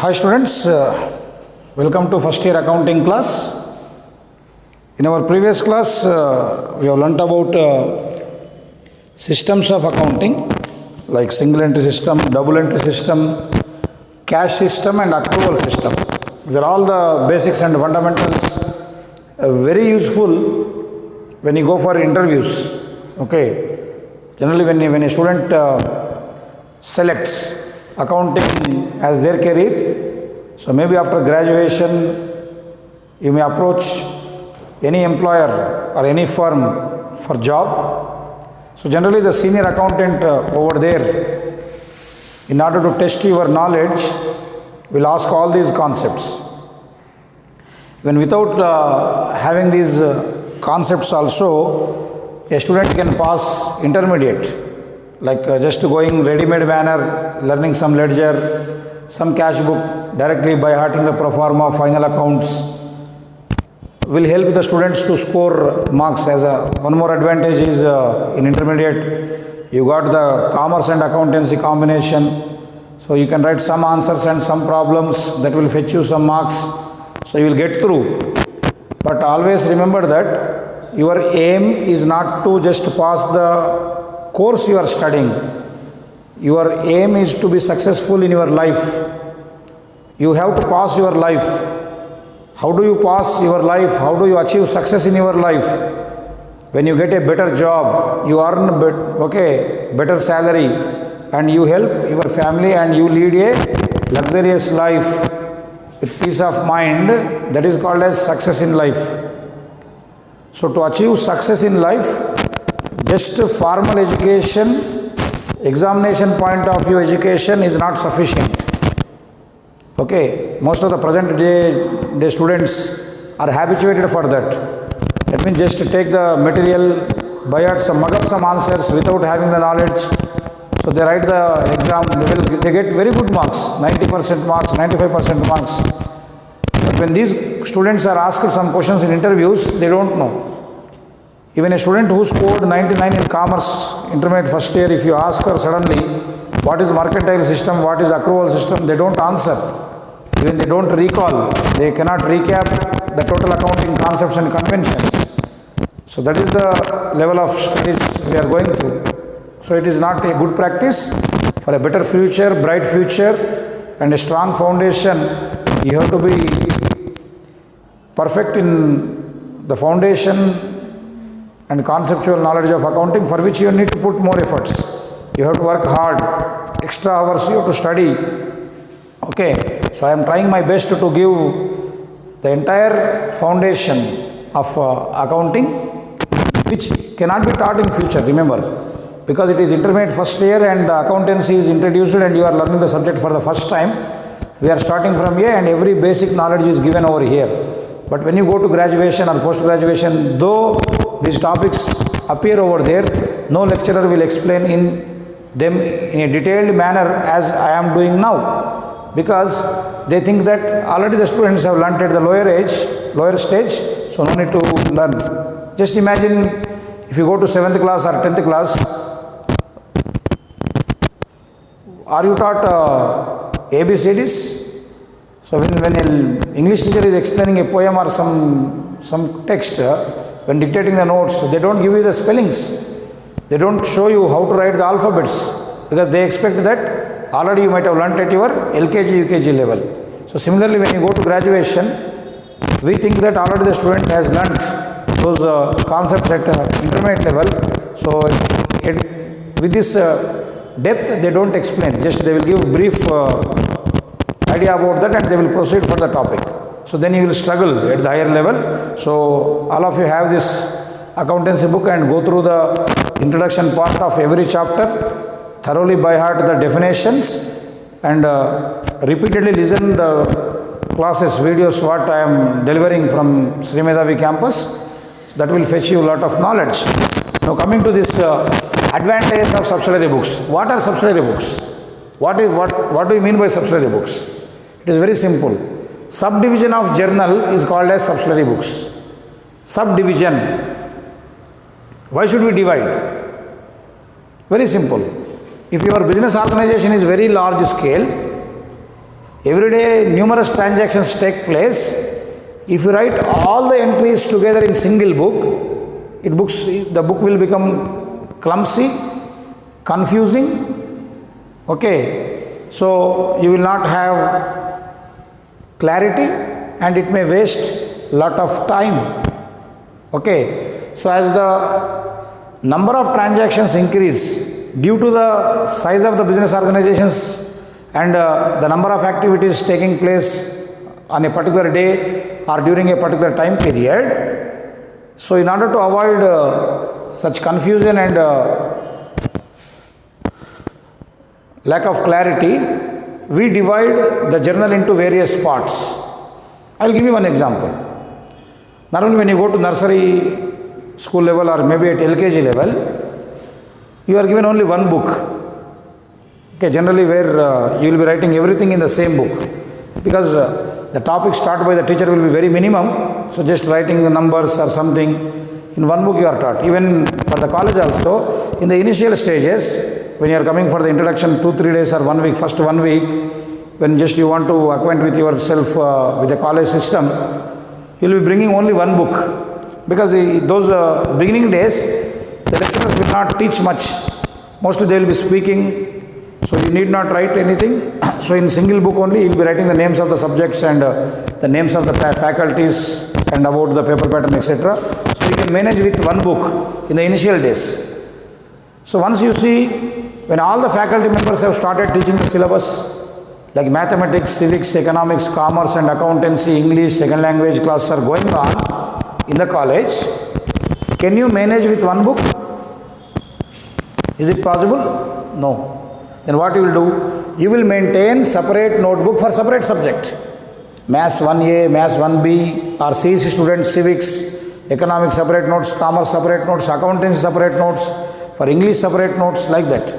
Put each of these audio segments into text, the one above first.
Hi students, welcome to first year accounting class. In our previous class, we have learnt about systems of accounting like single entry system, double entry system, cash system and accrual system. These are all the basics and fundamentals, very useful when you go for interviews. Okay, generally when a student selects accounting as their career, so maybe after graduation you may approach any employer or any firm for job. So generally the senior accountant over there, in order to test your knowledge, will ask all these concepts. Even without having these concepts also, a student can pass intermediate, like just going ready-made manner, learning some ledger, some cash book, directly by hearting the pro forma final accounts, will help the students to score marks. As one more advantage is in intermediate, you got the commerce and accountancy combination, so you can write some answers and some problems that will fetch you some marks, so you will get through. But always remember that your aim is not to just pass the course you are studying. Your aim is to be successful in your life. You have to pass your life. How do you pass your life? How do you achieve success in your life? When you get a better job, you earn better salary, and you help your family and you lead a luxurious life with peace of mind. That is called as success in life. So to achieve success in life, just formal education, examination point of view education is not sufficient. Okay, most of the present day students are habituated for that. That means just to take the material, by heart, mug up some answers without having the knowledge. So they write the exam, they get very good marks, 90% marks, 95% marks. But when these students are asked some questions in interviews, they don't know. Even a student who scored 99 in commerce, intermediate first year, if you ask her suddenly, what is mercantile system, what is accrual system, they don't answer. Even they don't recall, they cannot recap the total accounting concepts and conventions. So that is the level of studies we are going through. So it is not a good practice. For a better future, bright future and a strong foundation, you have to be perfect in the foundation and conceptual knowledge of accounting, for which you need to put more efforts. You have to work hard, extra hours you have to study. Okay, so I am trying my best to give the entire foundation of accounting, which cannot be taught in future, remember, because it is intermediate first year and accountancy is introduced and you are learning the subject for the first time. We are starting from here and every basic knowledge is given over here. But when you go to graduation or post-graduation, though these topics appear over there, no lecturer will explain in them in a detailed manner as I am doing now, because they think that already the students have learnt at the lower stage, so no need to learn. Just imagine if you go to 7th class or 10th class, are you taught ABCDs? So when an English teacher is explaining a poem or some text, when dictating the notes, they don't give you the spellings. They don't show you how to write the alphabets, because they expect that already you might have learnt at your LKG, UKG level. So similarly, when you go to graduation, we think that already the student has learnt those concepts at intermediate level. So with this depth, they don't explain. Just they will give brief idea about that and they will proceed for the topic. So then you will struggle at the higher level. So all of you have this accountancy book and go through the introduction part of every chapter, thoroughly by heart the definitions, and repeatedly listen the classes, videos what I am delivering from Sri Medhavi campus. So that will fetch you a lot of knowledge. Now coming to this advantage of subsidiary books. What are subsidiary books? What do you mean by subsidiary books? It is very simple. Subdivision of journal is called as subsidiary books. Subdivision. Why should we divide? Very simple. If your business organization is very large scale, Every day numerous transactions take place. If you write all the entries together in single book, the book will become clumsy, confusing. Okay, so you will not have clarity and it may waste lot of time. Okay, so as the number of transactions increase due to the size of the business organizations and the number of activities taking place on a particular day or during a particular time period, so in order to avoid such confusion and lack of clarity, we divide the journal into various parts. I will give you one example. Not only when you go to nursery school level or maybe at LKG level, you are given only one book. Okay, generally where you will be writing everything in the same book, because the topics taught by the teacher will be very minimum, so just writing the numbers or something in one book you are taught. Even for the college also, in the initial stages, when you are coming for the introduction 2-3 days or 1 week, first 1 week, when just you want to acquaint with yourself with the college system, you will be bringing only one book, because those beginning days, the lecturers will not teach much. Mostly they will be speaking, so you need not write anything. So in single book only, you will be writing the names of the subjects and the names of the faculties and about the paper pattern, etc. So you can manage with one book in the initial days. So once you see, when all the faculty members have started teaching the syllabus, like mathematics, civics, economics, commerce and accountancy, English, second language classes are going on in the college, can you manage with one book? Is it possible? No. Then what you will do? You will maintain separate notebook for separate subject. Maths 1A, Maths 1B, or CEC students, civics, economics separate notes, commerce separate notes, accountancy separate notes, for English separate notes, like that.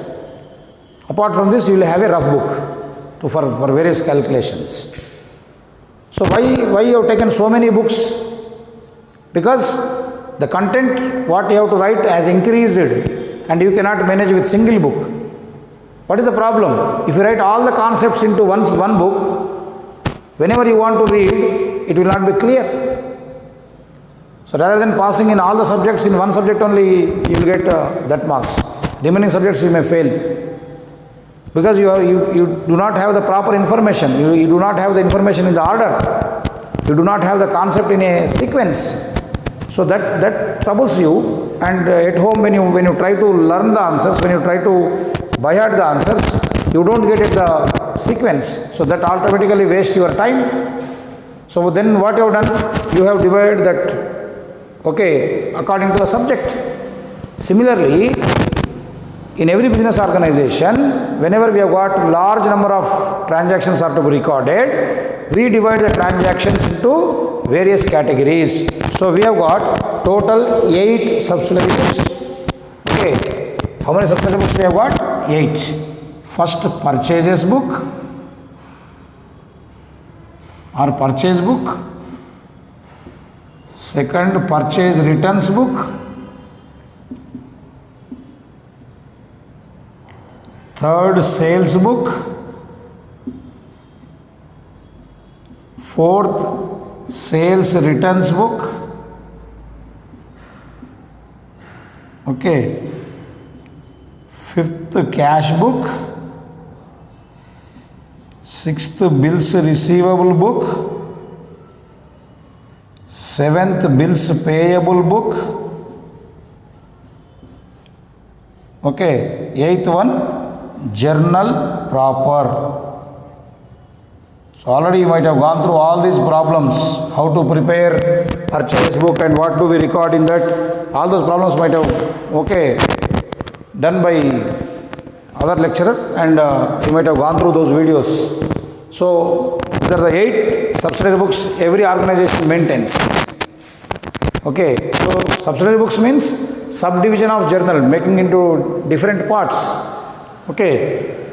Apart from this, you will have a rough book for various calculations. So why you have taken so many books? Because the content what you have to write has increased and you cannot manage with single book. What is the problem? If you write all the concepts into one book, whenever you want to read, it will not be clear. So rather than passing in all the subjects in one subject only, you will get that marks. Remaining subjects you may fail. Because you do not have the proper information. You do not have the information in the order. You do not have the concept in a sequence. So that troubles you, and at home when you try to learn the answers, when you try to by heart the answers, you don't get it the sequence. So that automatically wastes your time. So then what you have done? You have divided that, okay, according to the subject. Similarly, in every business organization, whenever we have got large number of transactions are to be recorded, we divide the transactions into various categories. So we have got total 8 subsidiary books. Okay, how many subsidiary books we have got? 8. First, purchases book or purchase book. Second, purchase returns book. Third, sales book. Fourth, sales returns book. Okay. Fifth, cash book. Sixth, bills receivable book. Seventh, bills payable book. Okay. Eighth one, journal proper. So already you might have gone through all these problems, how to prepare purchase book and what do we record in that. All those problems might have, okay, done by other lecturer, and you might have gone through those videos. So there are the 8 subsidiary books every organization maintains. Okay, so subsidiary books means subdivision of journal, making into different parts. Okay,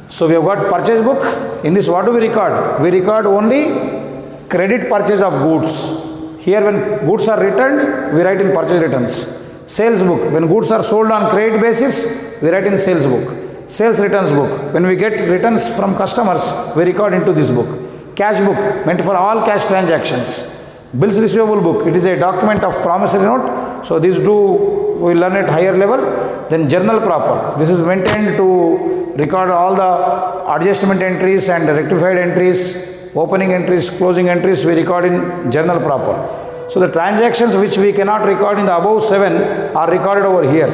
so we have got purchase book. In this, what do we record? We record only credit purchase of goods. Here when goods are returned, we write in purchase returns. Sales book, when goods are sold on credit basis, we write in sales book. Sales returns book. When we get returns from customers, we record into this book. Cash book, meant for all cash transactions. Bills receivable book, it is a document of promissory note. So these we learn at higher level. Then journal proper. This is maintained to record all the adjustment entries and rectified entries, opening entries, closing entries, we record in journal proper. So the transactions which we cannot record in the above 7 are recorded over here.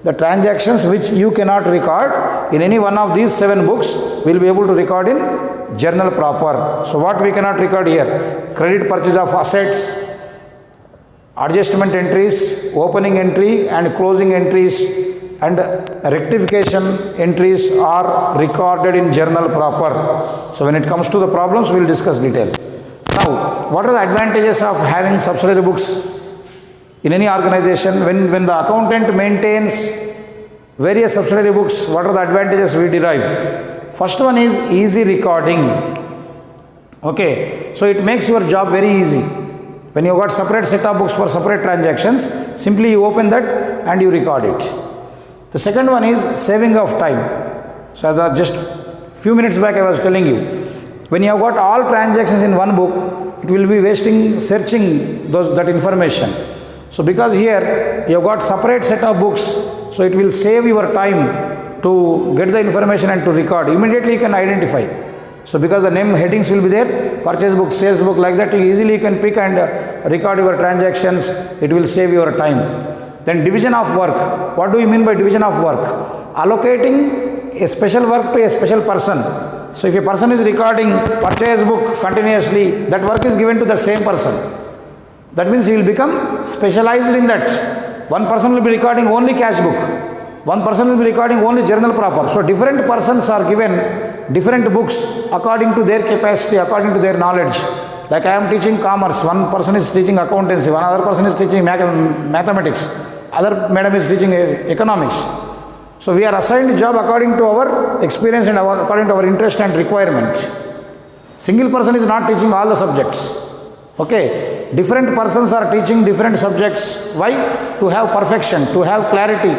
The transactions which you cannot record in any one of these 7 books will be able to record in journal proper. So what we cannot record here? Credit purchase of assets, adjustment entries, opening entry and closing entries and rectification entries are recorded in journal proper. So when it comes to the problems, we will discuss detail. Now, what are the advantages of having subsidiary books in any organization? When the accountant maintains various subsidiary books, what are the advantages we derive? First one is easy recording. Okay, so it makes your job very easy. When you got separate set of books for separate transactions, simply you open that and you record it. The second one is saving of time. So as just few minutes back I was telling you, when you have got all transactions in one book, it will be wasting searching that information. So because here you have got separate set of books, so it will save your time to get the information and to record. Immediately you can identify. So because the name headings will be there, purchase book, sales book, like that, you can pick and record your transactions. It will save your time. Then division of work. What do you mean by division of work? Allocating a special work to a special person. So if a person is recording purchase book continuously, that work is given to the same person. That means he will become specialized in that. One person will be recording only cash book. One person will be recording only journal proper. So different persons are given different books according to their capacity, according to their knowledge. Like I am teaching commerce, one person is teaching accountancy, one other person is teaching mathematics, other madam is teaching economics. So we are assigned a job according to our experience and according to our interest and requirement. Single person is not teaching all the subjects. Okay, different persons are teaching different subjects. Why? To have perfection, to have clarity,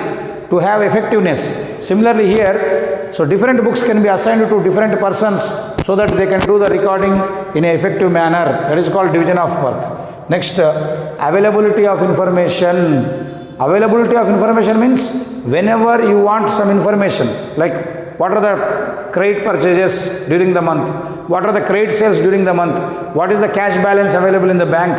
to have effectiveness. Similarly here, so different books can be assigned to different persons so that they can do the recording in an effective manner. That is called division of work. Next, availability of information. Availability of information means whenever you want some information, like what are the credit purchases during the month, what are the credit sales during the month, what is the cash balance available in the bank,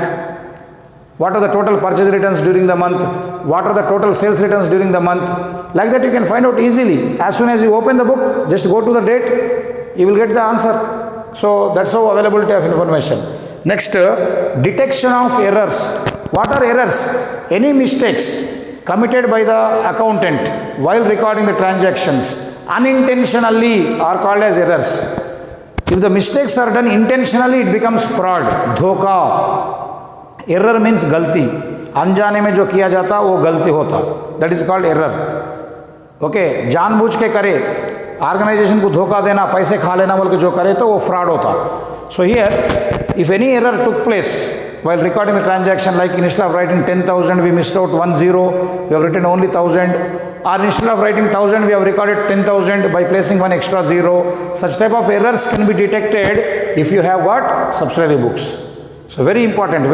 what are the total purchase returns during the month, what are the total sales returns during the month. Like that you can find out easily. As soon as you open the book, just go to the date, you will get the answer. So that's how availability of information. Next, detection of errors. What are errors? Any mistakes committed by the accountant while recording the transactions unintentionally are called as errors. If the mistakes are done intentionally, it becomes fraud, धोखा. Error means गलती, अनजाने में जो किया जाता वो गलती होता, that is called error. Okay, जानबूझ के करे, ऑर्गेनाइजेशन को धोखा देना, पैसे खा लेना बोल के जो करे तो वो फ्रॉड होता. So here if any error took place while recording the transaction, like instead of writing 10,000 we missed out 1 0, we have written only 1,000, or instead of writing 1,000 we have recorded 10,000 by placing one extra zero. Such type of errors can be detected if you have got subsidiary books. So very important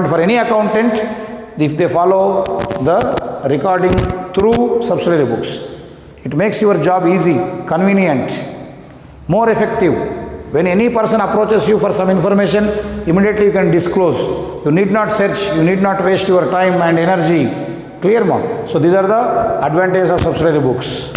for any accountant if they follow the recording through subsidiary books. It makes your job easy, convenient, more effective. When any person approaches you for some information, immediately you can disclose. You need not search, you need not waste your time and energy. Clear, ma'am? So these are the advantages of subsidiary books.